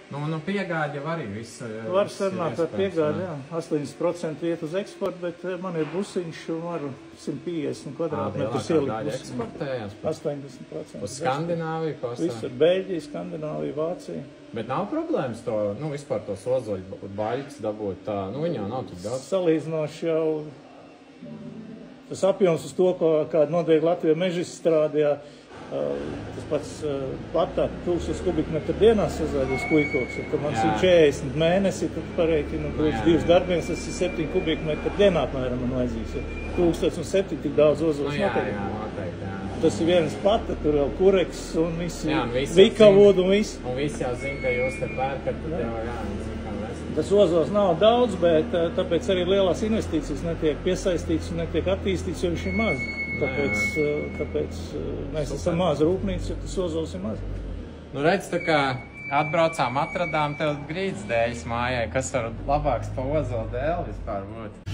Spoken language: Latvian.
Nu, piegādi jau arī viss. Var sarunāt par piegādi, jā. 80% iet uz eksportu, bet man ir busiņš un varu 150 kvadrātmetrus ielikt. Eksportējās? 80%. Uz Skandināviju? Visur Beļģija, Skandināvija, Vācija. Bet nav problēmas to, vispār tos ozoļu baļķus dabūt tā, viņā nav tik daudz. Salīdzinoši jau tas apjoms uz to, kāda notiek Latvijā mežizstrādē, tas pats platā 1000 kubikmetru dienā sazāļas kuikoks, tad man 140 mēnesi, tad pareikinu, būs 2 darbienas, tas ir 7 kubikmetru dienā apmēram man vajadzīgs. 1007 tik daudz ozols noteikti. Jā, noteikti, jā. Tas ir viens pata, tur vēl kureks un visi vikavodu un viss. Un visi jau zina, ka jūs te pērkat, tad jau zina, kā mēs. Tas ozols nav daudz, bet tāpēc arī lielās investīcijas netiek piesaistīts un netiek attīstīts, jo viņš ir maz. Tāpēc mēs esam maz rūpnīca, jo tas ozols ir maz. Redz, tā kā atbraucām, atradām tev grīdas dēļas mājai, kas var labāks pa ozolu dēli vispār būt.